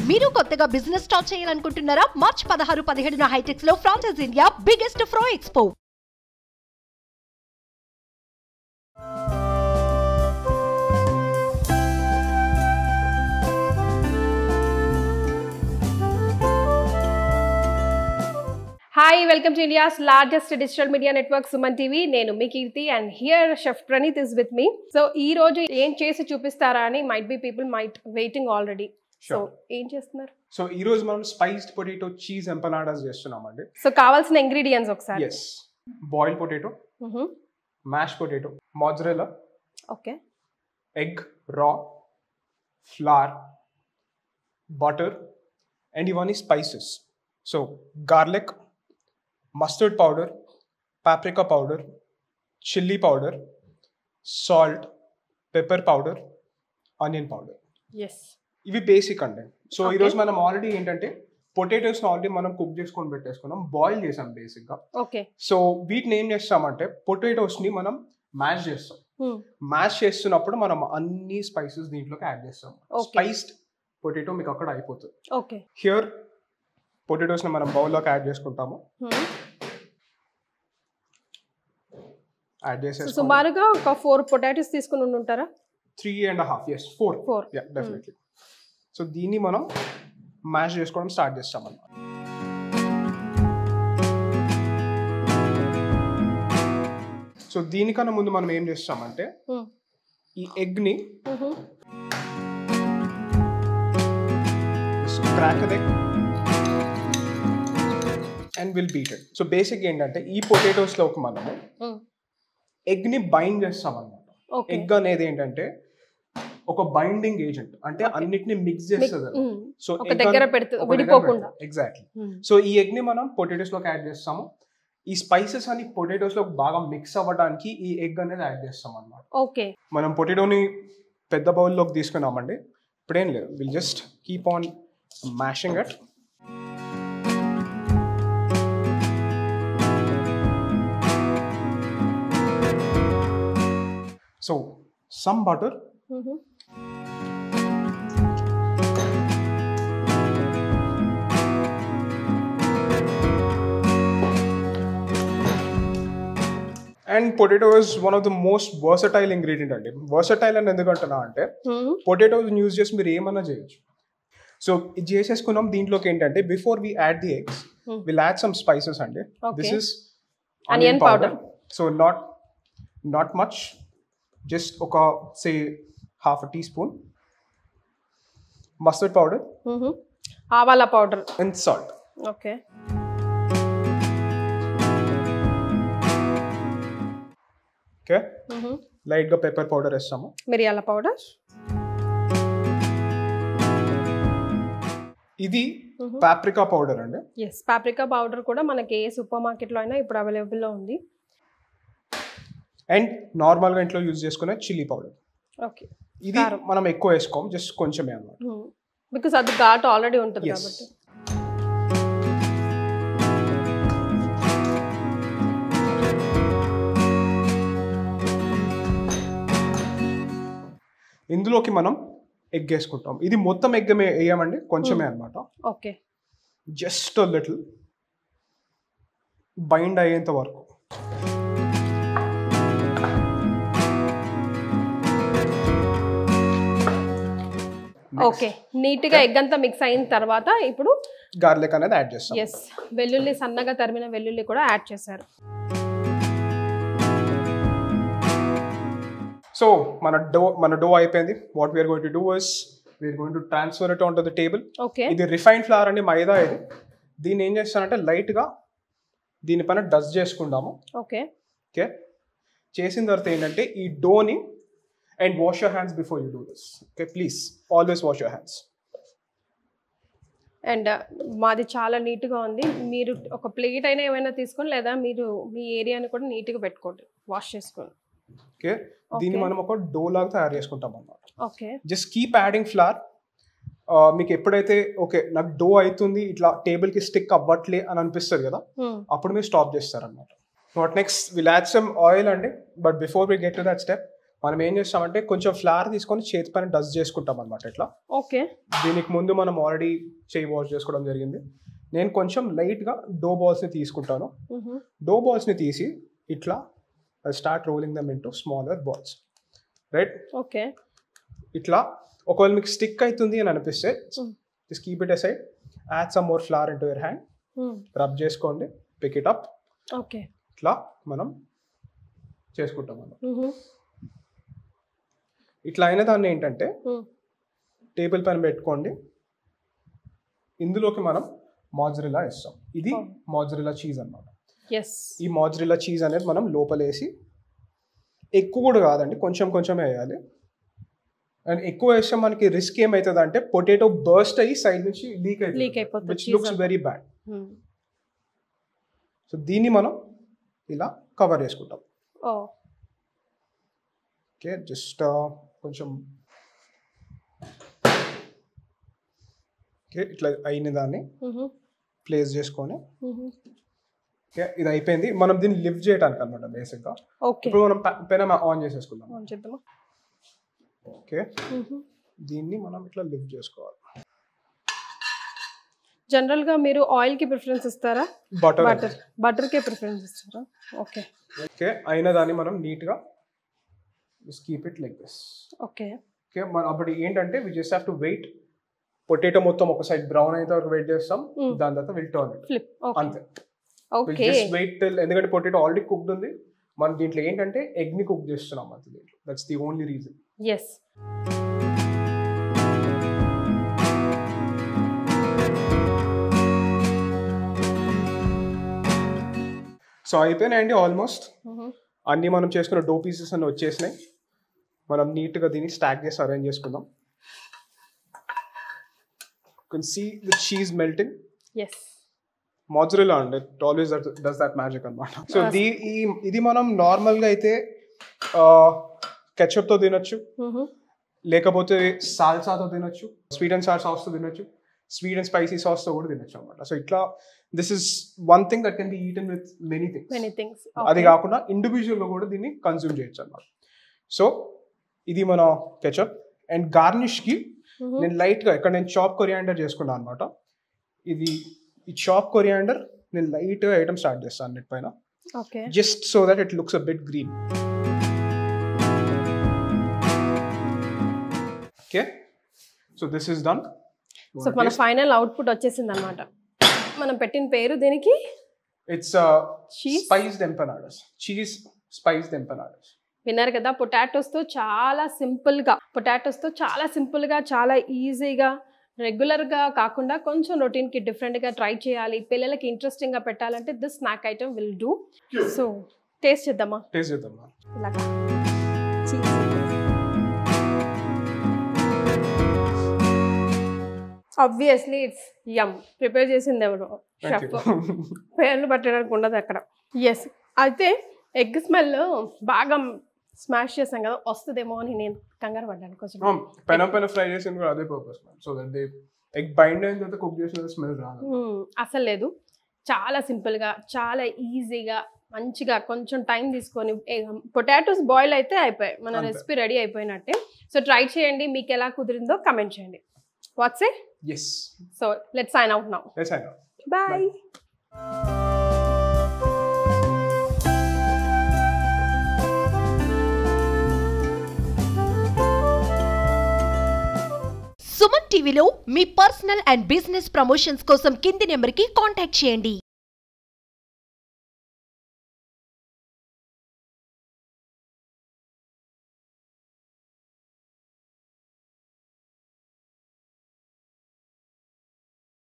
మీరు కొత్తగా business start చేయాలనుకుంటున్నారా? మార్చ్ 16-17 హైటెక్స్ లో franchise India biggest ఫ్రో expo. Hi, welcome to India's largest digital media network, SumanTV. Nenu mi Kirti, and here Chef Praneeth is with me. So, ee roju em chesi chupistara ani might be people might waiting already. Sure. So, em chestunaru? So, ee roju manam spiced potato cheese empanadas chestunamandi. So, kavalsina ingredients okasari. Yes. Boiled potato, mashed potato, mozzarella, okay, egg raw, flour, butter, and even spices. So, garlic, mustard powder, paprika powder, chili powder, salt, pepper powder, onion powder. Yes. ఇవి basic అండి. So ఈరోజు మనం already ఏంటంటే పొటాటోస్ని already మనం cook చేసుకొని పెట్టేసుకున్నాం, boil చేసాం బేసిక్గా. ఓకే. సో వీటిని ఏం చేస్తామంటే పొటాటోస్ని మనం మ్యాష్ చేస్తాం. మ్యాష్ చేస్తున్నప్పుడు మనం అన్ని స్పైసెస్ దీంట్లోకి యాడ్ చేస్తాం. స్పైస్డ్ పొటాటో మీకు అక్కడ అయిపోతుంది. ఓకే. హియర్ పొటాటోస్ని మనం బౌల్లోకి యాడ్ చేసుకుంటాము. యాడ్ చేసేసి సుమారుగా ఒక 4 పొటాటోస్ తీసుకుని ఉంటారా? 3.5, yes, 4. Yeah, definitely. సో దీన్ని మనం మ్యాష్ చేసుకోవడం స్టార్ట్ చేస్తామన్నమాట. సో దీనికన్నా ముందు మనం ఏం చేస్తామంటే ఈ ఎగ్ని crack the egg and will beat it. So basic ఏంటంటే ఈ పొటాటోస్లోకి మనము ఎగ్ని బైండ్ చేస్తాం అన్నమాట. ఎగ్ అనేది ఏంటంటే ఒక బైండింగ్ ఏజెంట్, అంటే అన్నిటిని మిక్స్ చేస్తుంది. So exactly. సో ఈ ఎగ్ ని మనం పొటాటోస్ లోకి యాడ్ చేస్తాము. ఈ స్పైసెస్ అని పొటాటోస్ లో బాగా మిక్స్ అవ్వడానికి ఈ ఎగ్ అనేది యాడ్ చేస్తాం అన్నమాట. ఓకే. మనం పొటాటోని పెద్ద బౌల్ లోకి తీసుకున్నామండి. ఇప్పుడేం లేదు, will just keep on mashing it. So some butter, and potato is one of the most versatile ingredient andi. Versatile అని ఎందుకంటున్నా అంటే పొటాటోస్ యూజ్ చేసి మీరు ఏమన్నా చేయొచ్చు. సో ఇది చేసేసుకున్నాం. దీంట్లోకి ఏంటంటే before we add the eggs will add some spices అండి. This is onion powder. So not much, just oka say half a teaspoon. Mustard powder, avala powder, and salt. Okay. Light ga pepper powder estamu, miriyala powder. ఇది paprika powder andi. Yes, paprika powder kuda manaki ఏ super market లో అయినా ఇప్పుడు available లో ఉంది. And నార్మల్గా ఇంట్లో use చేసుకునే chilli powder. Okay. ఇది మనం ఎక్కువ వేసుకోం, జస్ట్ కొంచెమే అన్నమాట. బికాజ్ అది ఘాట్ ఆల్రెడీ ఉంటుంది కాబట్టి. ఇందులోకి మనం ఎగ్ వేసుకుంటాం. ఇది మొత్తం ఎగ్ వేయమండి, కొంచెమే అన్నమాట. ఓకే. జస్ట్ లిటిల్ బైండ్ అయ్యేంత వరకు. ఓకే. నీట్ గా ఎగ్ అంతా మిక్స్ అయిన తర్వాత ఇప్పుడు గార్లిక్ అనేది యాడ్ చేస్తాం. yes, వెల్లుల్లి సన్నగా తరిమిన వెల్లుల్లి కూడా యాడ్ చేశారు. సో మన డో అయిపోయింది. What we are going to do is we are going to transfer it on to the table. Okay. ఇది రిఫైన్డ్ ఫ్లవర్ అండి, మైదా ఇది. దీన్ని ఏం చేస్తానంటే లైట్ గా దీనిపైన డస్ట్ చేసుకుందాము. ఓకే. ఓకే. చేసిన తర్వాత ఏంటంటే ఈ డోని and wash your hands before you do this. Okay, please always wash your hands. And మాది చాలా నీట్ గా ఉంది. మీరు ఒక ప్లేట్ అయినా ఏమైనా తీసుకొని, లేదా మీరు మీ ఏరియాని కూడా నీట్ గా పెట్టుకోండి, వాష్ చేసుకోండి. ఓకే. దీన్ని మనం ఒక డో లాగా తయారు చేసుకుంటాం అన్నమాట. Okay. Just keep adding flower. మీకు ఎప్పుడైతే ఓకే నాకు డో అవుతుంది, ఇట్లా టేబుల్ కి స్టిక్ అవ్వట్లే అని అనిపిస్తుంది కదా, అప్పుడు మీరు స్టాప్ చేస్తారన్నమాట. What next will add some oil అండి. But before we get to that step మనం ఏం చేస్తామంటే కొంచెం ఫ్లవర్ తీసుకొని చేతి పైన డస్ట్ చేసుకుంటాం అనమాట ఇట్లా. ఓకే. దీనికి ముందు మనం ఆల్రెడీ చేయి వాష్ చేసుకోవడం జరిగింది. నేను కొంచెం లైట్గా డో బాల్స్ని తీసుకుంటాను. డో బాల్స్ని తీసి ఇట్లా start rolling dum into smaller balls, right? Okay. ఇట్లా ఒకవేళ మీకు స్టిక్ అవుతుంది అని అనిపిస్తే just keep it aside, add some more flower into your hand, rub చేసుకోండి, పిక్ ఇట్ అప్. ఓకే. ఇట్లా మనం చేసుకుంటాం మనం. ఇట్లా అయిన దాన్ని ఏంటంటే టేబుల్ పైన పెట్టుకోండి. ఇందులోకి మనం మోజరెల్లా వేస్తాం. ఇది మోజరెల్లా చీజ్ అన్నమాట. ఈ మోజరెల్లా చీజ్ అనేది మనం లోపలేసి, ఎక్కువ కూడా కాదండి, కొంచెం కొంచెం వేయాలి. అండ్ ఎక్కువ వేస్తే మనకి రిస్క్ ఏమవుతుంది అంటే పొటాటో బర్స్ట్ అయ్యి సైడ్ నుంచి లీక్ అయిపోతుంది, which looks very bad. So దీన్ని మనం ఇలా కవర్ చేసుకుంటాం. ఓకే, జస్ట్ కొంచెం ఓకే ఇట్లా అయిన దాన్ని ప్లేస్ చేసుకొని, ఓకే ఇది అయిపోయింది. మనం దీన్ని లిఫ్ట్ చేయడానికి అనమాట బేసిక్గా. ఇప్పుడు మనం పెనం ఆన్ చేసేసుకుందాం. ఓకే, దీన్ని మనం ఇట్లా లిఫ్ట్ చేసుకోవాలి. జనరల్ గా మీరు ఆయిల్ కి ప్రిఫరెన్స్ ఇస్తారా? బటర్ కే ప్రిఫరెన్స్ ఇస్తారా? ఓకే. ఓకే, అయిన దాన్ని మనం నీట్ గా keep it like this. Okay. Okay, మనం అప్పుడు ఏంటంటే we just have to wait. Potato మొత్తం ఒక సైడ్ బ్రౌన్ అయితే వరకు వెయిట్ చేస్తాం, దాని తర్వాత విల్ టర్న్ ఇట్, ఫ్లిప్, అంతే. ఓకే, జస్ట్ వెయిట్ టిల్, ఎందుకంటే పొటాటో ఆల్రెడీ కుక్డ్ ఉంది. మనం దీంట్లో ఏంటంటే ఎగ్ ని కుక్ చేస్తున్నాం అంతే దీంట్లో. That's the only reason. yes. So అయిపోయినాయండి ఆల్మోస్ట్ అన్నీ. మనం చేసుకున్న డో పీసెస్ అన్ని వచ్చేసినాయి. మనం నీట్గా దీన్ని స్టాక్ చేసి అరేంజ్ చేసుకుందాం. You can see the cheese melting. Yes. Mozzarella and it always does that magic అన్నమాట. సో ఇది మనం నార్మల్గా అయితే కెచప్తో తినొచ్చు, లేకపోతే సాల్సాతో తినొచ్చు, స్వీట్ అండ్ సార్ సాస్తో తినొచ్చు, స్వీట్ అండ్ స్పైసీ సాస్తో కూడా తినొచ్చు అనమాట. సో ఇట్లా this is one thing that can be eaten with many things. అది కాకుండా ఇండివిజువల్గా కూడా దీన్ని కన్స్యూమ్ చేయొచ్చు అన్నమాట. సో ఇది మన కెచప్. అండ్ గార్నిష్కి నేను లైట్గా ఇక్కడ నేను చాప్ కొరియాండర్ చేసుకున్నాను అనమాట. ఈ చాప్ కొరియాండర్ నేను లైట్గా వేయడం స్టార్ట్ చేస్తాను అన్నిటి పైన, just so that it looks a bit green. Okay, so this is done. So మన ఫైనల్ అవుట్పుట్ వచ్చేసింది అనమాట. మనం పెట్టిన పేరు దీనికి ఇట్స్ స్పైస్డ్ ఎంపనాడాస్, చీజ్ స్పైస్డ్ ఎంపనాడాస్. విన్నారు కదా, పొటాటోస్తో చాలా సింపుల్గా చాలా ఈజీగా, రెగ్యులర్గా కాకుండా కొంచెం రొటీన్కి డిఫరెంట్గా ట్రై చేయాలి, పిల్లలకి ఇంట్రెస్టింగ్గా పెట్టాలంటే this snack item will do. So taste చేద్దామా? ఇలాగా ఆబ్వియస్లీ ఇట్స్ యమ్. ప్రిపేర్ చేసింది ఎవరు? షెఫ్. పేర్లు పట్టడానికి ఉండదు అక్కడ. ఎస్, అయితే ఎగ్ స్మెల్ బాగా స్మాష్ చేసాం కదా, వస్తుందేమో అని నేను కంగారు పడ్డాను కొంచెం. పైన ఫ్రై చేసింది కూడా అదే purpose, so that they egg bind అయిన తర్వాత కుక్ చేసిన స్మెల్ రాదు. అసలు లేదు, చాలా సింపుల్గా, చాలా ఈజీగా, మంచిగా కొంచెం టైం తీసుకొని పొటాటోస్ బాయిల్ అయితే అయిపోయాయి, మన రెసిపీ రెడీ అయిపోయినట్టే. సో ట్రై చేయండి, మీకు ఎలా కుదిరిందో కమెంట్ చేయండి. Watts A? yes. So let's sign out now. Bye. Suman టీవీలో మీ పర్సనల్ అండ్ బిజినెస్ ప్రమోషన్స్ కోసం కింది నెంబర్కి కాంటాక్ట్ చేయండి.